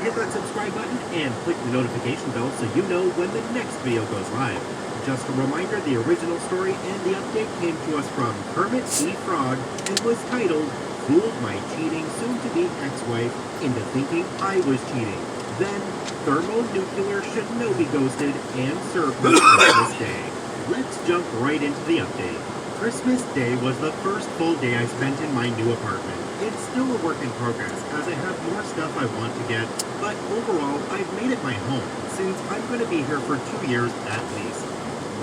hit that subscribe button and click the notification bell so you know when the next video goes live. Just a reminder, the original story and the update came to us from Kermit the Frog and was titled, "Fooled My Cheating Soon-to-be Ex-Wife into Thinking I Was Cheating. Then, Thermonuclear Shinobi Ghosted and Served on Christmas Day." Let's jump right into the update. Christmas Day was the first full day I spent in my new apartment. It's still a work in progress, as I have more stuff I want to get, but overall, I've made it my home, since I'm going to be here for 2 years at least.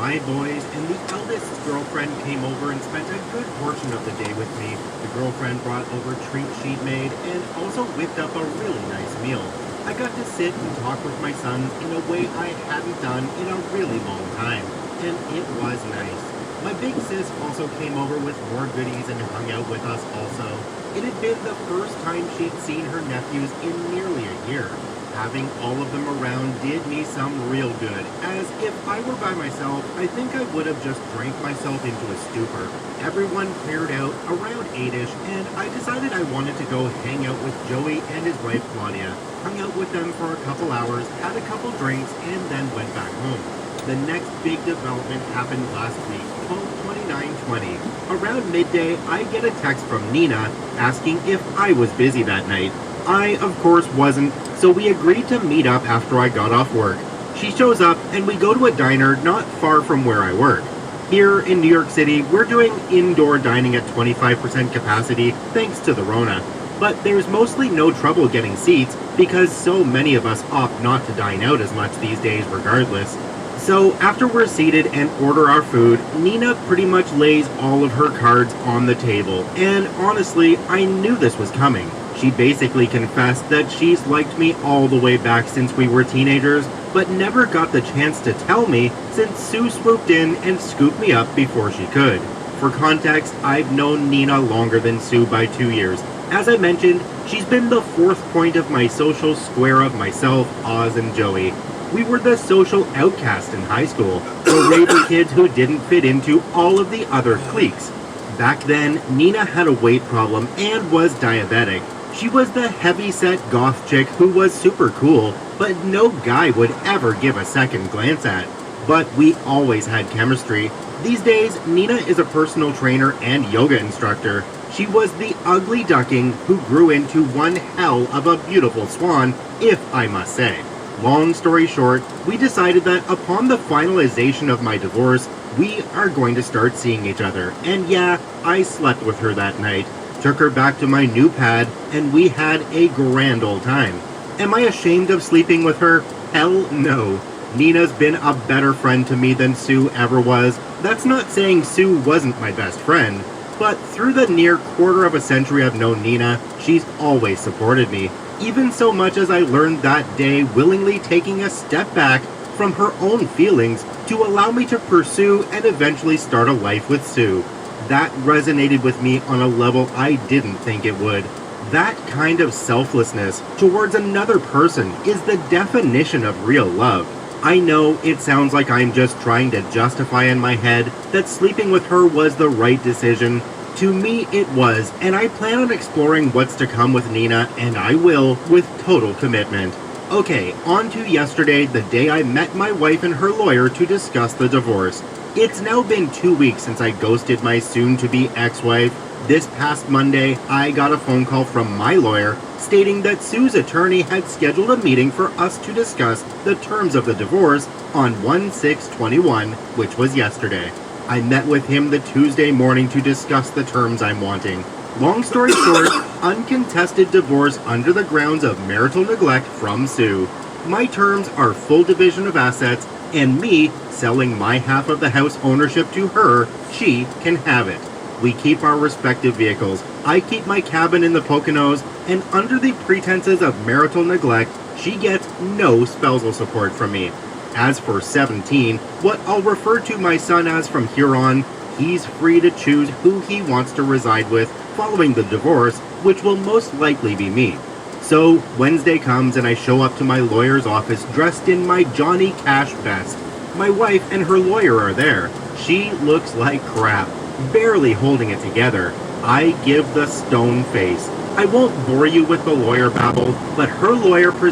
My boys and the eldest's girlfriend came over and spent a good portion of the day with me. The girlfriend brought over treats she'd made and also whipped up a really nice meal. I got to sit and talk with my sons in a way I hadn't done in a really long time, and it was nice. My big sis also came over with more goodies and hung out with us also. It had been the first time she'd seen her nephews in nearly a year. Having all of them around did me some real good, as if I were by myself, I think I would have just drank myself into a stupor. Everyone cleared out around 8-ish, and I decided I wanted to go hang out with Joey and his wife Claudia. Hung out with them for a couple hours, had a couple drinks, and then went back home. The next big development happened last week, 12/29/20. Around midday, I get a text from Nina asking if I was busy that night. I, of course, wasn't, so we agreed to meet up after I got off work. She shows up, and we go to a diner not far from where I work. Here in New York City, we're doing indoor dining at 25% capacity, thanks to the Rona. But there's mostly no trouble getting seats, because so many of us opt not to dine out as much these days regardless. So after we're seated and order our food, Nina pretty much lays all of her cards on the table. And honestly, I knew this was coming. She basically confessed that she's liked me all the way back since we were teenagers, but never got the chance to tell me since Sue swooped in and scooped me up before she could. For context, I've known Nina longer than Sue by 2 years. As I mentioned, she's been the fourth point of my social square of myself, Oz, and Joey. We were the social outcast in high school, the raving kids who didn't fit into all of the other cliques. Back then, Nina had a weight problem and was diabetic. She was the heavy-set goth chick who was super cool, but no guy would ever give a second glance at. But we always had chemistry. These days, Nina is a personal trainer and yoga instructor. She was the ugly duckling who grew into one hell of a beautiful swan, if I must say. Long story short, we decided that upon the finalization of my divorce, we are going to start seeing each other. And yeah, I slept with her that night. Took her back to my new pad, and we had a grand old time. Am I ashamed of sleeping with her? Hell no. Nina's been a better friend to me than Sue ever was. That's not saying Sue wasn't my best friend, but through the near quarter of a century I've known Nina, she's always supported me. Even so much as I learned that day willingly taking a step back from her own feelings to allow me to pursue and eventually start a life with Sue. That resonated with me on a level I didn't think it would. That kind of selflessness towards another person is the definition of real love. I know it sounds like I'm just trying to justify in my head that sleeping with her was the right decision. To me, it was, and I plan on exploring what's to come with Nina, and I will, with total commitment. Okay, on to yesterday, the day I met my wife and her lawyer to discuss the divorce. It's now been 2 weeks since I ghosted my soon-to-be ex-wife. This past Monday, I got a phone call from my lawyer stating that Sue's attorney had scheduled a meeting for us to discuss the terms of the divorce on 1/6/21, which was yesterday. I met with him the Tuesday morning to discuss the terms I'm wanting. Long story short, uncontested divorce under the grounds of marital neglect from Sue. My terms are full division of assets, and me selling my half of the house ownership to her. She can have it. We keep our respective vehicles. I keep my cabin in the Poconos, and under the pretenses of marital neglect, she gets no spousal support from me. As for 17, what I'll refer to my son as from here on, he's free to choose who he wants to reside with following the divorce, which will most likely be me. So Wednesday comes and I show up to my lawyer's office dressed in my Johnny Cash vest. My wife and her lawyer are there. She looks like crap, barely holding it together. I give the stone face. I won't bore you with the lawyer babble, but her lawyer presents